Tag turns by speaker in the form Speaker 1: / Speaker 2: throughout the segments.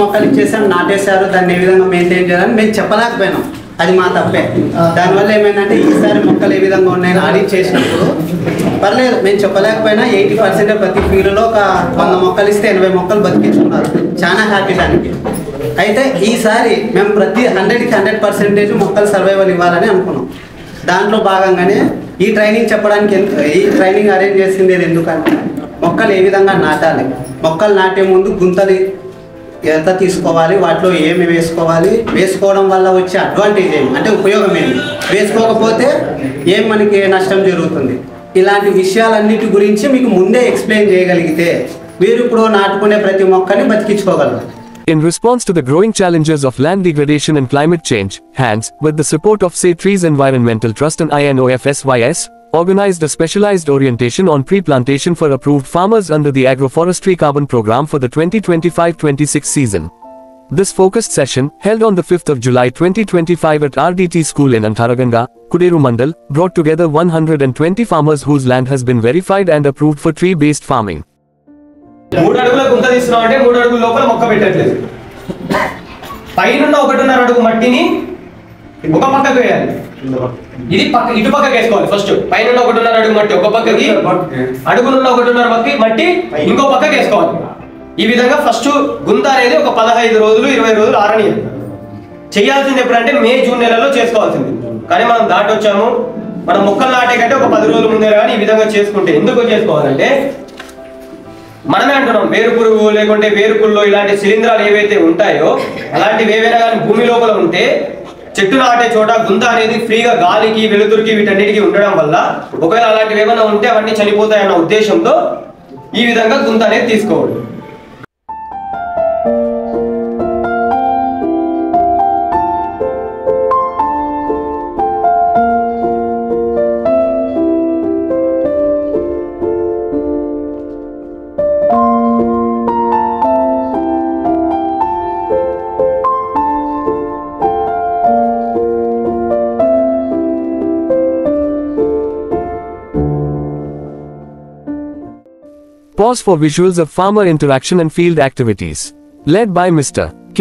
Speaker 1: మొక్కలు ఇచ్చేసాం, నాటేశారు, దాన్ని ఏ విధంగా మెయింటైన్ చేయాలని మేము చెప్పలేకపోయినాం. అది మా తప్పే. దానివల్ల ఏమైందంటే ఈసారి మొక్కలు ఏ విధంగా ఉన్నాయని ఆడిట్ చేసినప్పుడు పర్లేదు మేము చెప్పలేకపోయినా 80% ప్రతి ఫీల్డ్లో ఒక 100 మొక్కలు ఇస్తే 80 మొక్కలు బతికించుకున్నారు. చాలా హ్యాపీ దానికి. అయితే ఈసారి మేము ప్రతి 100% మొక్కలు సర్వైవల్ ఇవ్వాలని అనుకున్నాం. దాంట్లో భాగంగానే ఈ ట్రైనింగ్ చెప్పడానికి ఈ ట్రైనింగ్ అరేంజ్ చేసింది ఎందుకంటే మొక్కలు ఏ విధంగా నాటాలి, మొక్కలు నాటే ముందు గుంతలు ఎంత తీసుకోవాలి, వాటిలో ఏమి వేసుకోవాలి, వేసుకోవడం వల్ల వచ్చే అడ్వాంటేజ్ ఏమి అంటే ఉపయోగం ఏమి, వేసుకోకపోతే ఏం మనకి నష్టం జరుగుతుంది, ఇలాంటి విషయాలన్నిటి గురించి మీకు ముందే ఎక్స్ప్లెయిన్ చేయగలిగితే మీరు ఇప్పుడు నాటుకునే ప్రతి మొక్కని బతికించుకోగలరు.
Speaker 2: In response to the growing challenges of land degradation and climate change, HANDS, with the support of Say Trees Environmental Trust and INOFSYS, organized a specialized orientation on pre-plantation for approved farmers under the Agroforestry Carbon Program for the 2025-26 season. This focused session, held on the 5th of July 2025 at RDT School in Antharaganga, Kuderu Mandal, brought together 120 farmers whose land has been verified and approved for tree-based farming.
Speaker 3: 3 అడుగుల గుంత తీస్తున్నాం అంటే 3 అడుగుల లోపల మొక్క పెట్టట్లేదు. పైన 1.5 అడుగు మట్టిని ఒక పక్కకు వేయాలి. ఇది ఇటు పక్కకి వేసుకోవాలి. ఫస్ట్ పైన 1.5 అడుగు మట్టి ఒక పక్కకి, అడుగునున్న 1.5 మట్టి ఇంకో పక్కకి వేసుకోవాలి. ఈ విధంగా ఫస్ట్ గుంత అనేది ఒక 15 రోజులు 20 రోజులు ఆరనియాలి. చేయాల్సింది ఎప్పుడంటే మే జూన్ నెలలో చేసుకోవాల్సింది. కానీ మనం దాటొచ్చాము. మనం మొక్కలు నాటే కంటే ఒక 10 రోజుల ముందే కానీ ఈ విధంగా చేసుకుంటే ఎందుకు చేసుకోవాలంటే మనమే అంటున్నాం వేరు పురుగు లేకుంటే వేరుకుల్లో ఇలాంటి శిలీంధ్రాలు ఏవైతే ఉంటాయో అలాంటివి ఏవైనా కానీ భూమి లోపల ఉంటే చెట్టు నాటే చోట గుంత అనేది ఫ్రీగా గాలికి వెలుతురికి వీటన్నిటికీ ఉండడం వల్ల ఒకవేళ అలాంటివి ఏమైనా ఉంటే అవన్నీ చనిపోతాయన్న ఉద్దేశంతో ఈ విధంగా గుంత అనేది తీసుకోవాలి.
Speaker 2: Pause for visuals of farmer interaction and field activities. Led by Mr. K.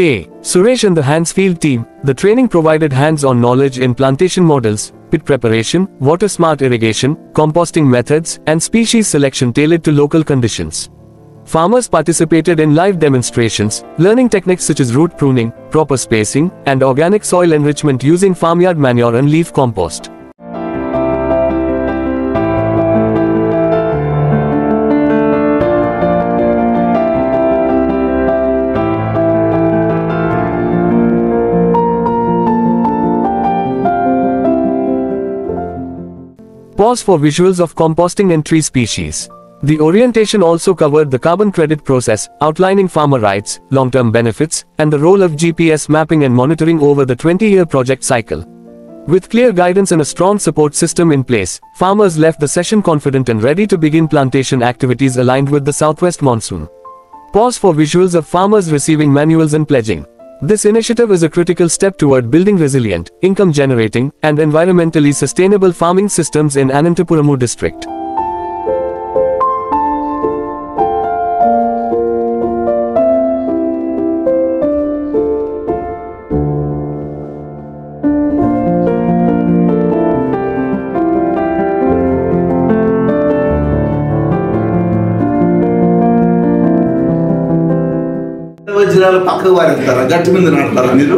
Speaker 2: Suresh and the HANDS field team, the training provided hands-on knowledge in plantation models, pit preparation, water-smart irrigation, composting methods, and species selection tailored to local conditions. Farmers participated in live demonstrations, learning techniques such as root pruning, proper spacing, and organic soil enrichment using farmyard manure and leaf compost. Pause for visuals of composting and tree species. The orientation also covered the carbon credit process, outlining farmer rights, long-term benefits, and the role of GPS mapping and monitoring over the 20-year project cycle. With clear guidance and a strong support system in place, farmers left the session confident and ready to begin plantation activities aligned with the southwest monsoon. Pause for visuals of farmers receiving manuals and pledging. This initiative is a critical step toward building resilient, income-generating, and environmentally sustainable farming systems in Anantapuramu district.
Speaker 4: వజ్రాలు పక్కకు వారిస్తారా, గట్టి మీద నాటుతారా మీరు?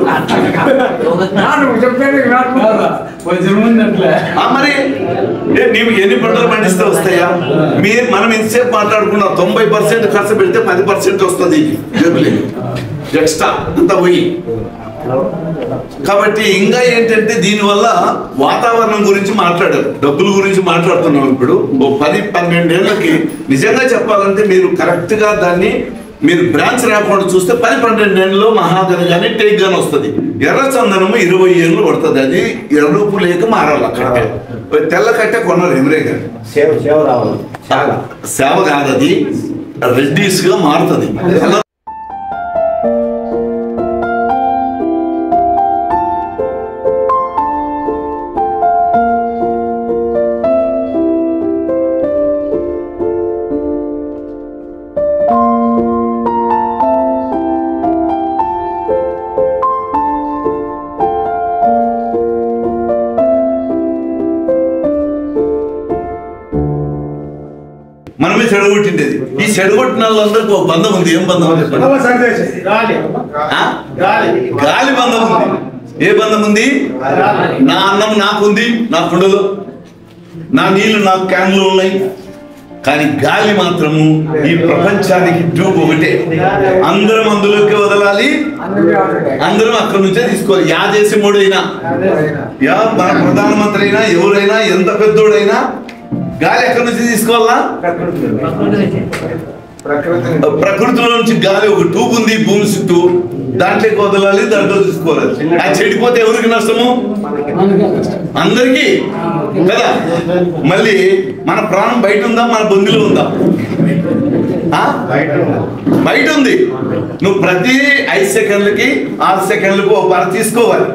Speaker 4: మరి నీవు ఎన్ని పంటలు పండిస్తే వస్తాయా? మనం ఇంతసేపు మాట్లాడుకున్నా 90% ఖర్చు పెడితే 10% వస్తుంది ఎక్స్ట్రా అంతా పోయి. కాబట్టి ఇంకా ఏంటంటే దీనివల్ల వాతావరణం గురించి మాట్లాడారు, డబ్బుల గురించి మాట్లాడుతున్నాం. ఇప్పుడు 10-12 ఏళ్ళకి నిజంగా చెప్పాలంటే మీరు కరెక్ట్ గా దాన్ని మీరు బ్రాంచ్ రాకుండా చూస్తే 10-12 ఏళ్ళలో మహాగని కానీ టేక్ గాని వస్తుంది. ఎర్ర చందనము 20 ఏళ్ళు పడుతుంది. అది ఎరుపు లేక మారాలి. అక్కడ తెల్ల కట్టే కొన్నారు ఎమరే గాని సేవ కాదు, అది రెడ్డిస్ గా మారుతుంది. చెడగొట్టిండేది. ఈ చెడగొట్టిన వాళ్ళందరికీ ఒక బంధం ఉంది. ఏం బంధం చెప్పండి? గాలి బంధం ఉంది. ఏ బంధం ఉంది? నా అన్నం నాకుంది, నా కుండలో, నా నీళ్లు నాకు క్యాన్లు ఉన్నాయి. కానీ గాలి మాత్రము ఈ ప్రపంచానికి ట్యూబ్ ఒకటే. అందరం అందులోకి వదలాలి, అందరం అక్కడి నుంచే తీసుకోవాలి. యా దేశముడైనా, యా మన ప్రధానమంత్రి అయినా, ఎవరైనా, ఎంత పెద్దోడైనా గాలి ఎక్కడి నుంచి తీసుకోవాలా? ప్రకృతిలో నుంచి గాలి ఒక ట్యూబ్ ఉంది భూమి చుట్టూ, దాంట్లోకి వదలాలి, దాంట్లో తీసుకోవాలి. అది చెడిపోతే ఎవరికి నష్టము? అందరికీ కదా. మళ్ళీ మన ప్రాణం బయట ఉందా, మన బొందిలో ఉందా? బయట ఉంది. నువ్వు ప్రతి 5 సెకండ్లకి 6 సెకండ్లకు ఒక బార్ తీసుకోవాలి.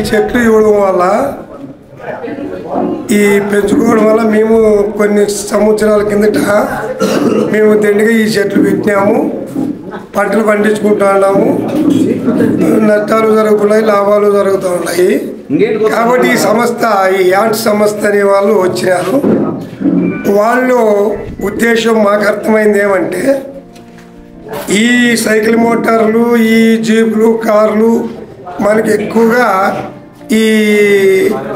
Speaker 5: చెట్లు ఇవ్వడం వల్ల, ఈ పెంచుకోవడం వల్ల మేము కొన్ని సంవత్సరాల కిందట మేము దండిగా ఈ చెట్లు పెట్టినాము, పంటలు పండించుకుంటున్నాము, నష్టాలు జరుగుతున్నాయి, లాభాలు జరుగుతూ ఉన్నాయి. కాబట్టి ఈ సంస్థ, ఈ యాంట్ సంస్థ అనే వాళ్ళు వచ్చినారు. వాళ్ళు ఉద్దేశం మాకు అర్థమైంది ఏమంటే, ఈ సైకిల్ మోటార్లు, ఈ జీపులు, కార్లు మనకి ఎక్కువగా ఈ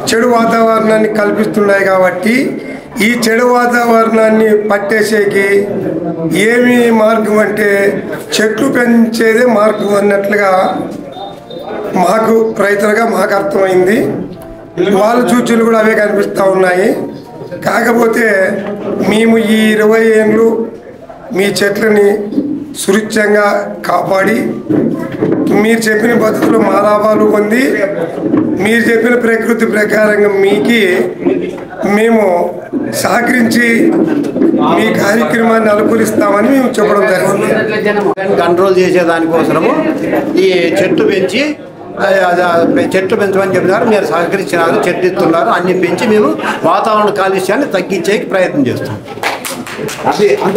Speaker 5: చెడు వాతావరణాన్ని కల్పిస్తున్నాయి. కాబట్టి ఈ చెడు వాతావరణాన్ని పట్టేసేకి ఏమి మార్గం అంటే చెట్లు పెంచేదే మార్గం అన్నట్లుగా మాకు రైతులుగా మాకు అర్థమైంది. వాళ్ళ సూచనలు కూడా అవే కనిపిస్తూ ఉన్నాయి. కాకపోతే మేము ఈ 20 ఏళ్ళు మీ చెట్లని సురక్షితంగా కాపాడి, మీరు చెప్పిన పద్ధతిలో మా లాభాలు పొంది, మీరు చెప్పిన ప్రకృతి ప్రకారంగా మీకు మేము సహకరించి మీ కార్యక్రమాన్ని అనుకూలిస్తామని మేము చెప్పడం జరిగింది.
Speaker 6: కంట్రోల్ చేసేదానికోసము ఈ చెట్లు పెంచి చెట్లు పెంచమని చెప్పినారు. మీరు సహకరించినారు, చెట్లు ఇస్తున్నారు, అన్ని పెంచి మేము వాతావరణ కాలుష్యాన్ని తగ్గించేకి ప్రయత్నం చేస్తాం. అది అంత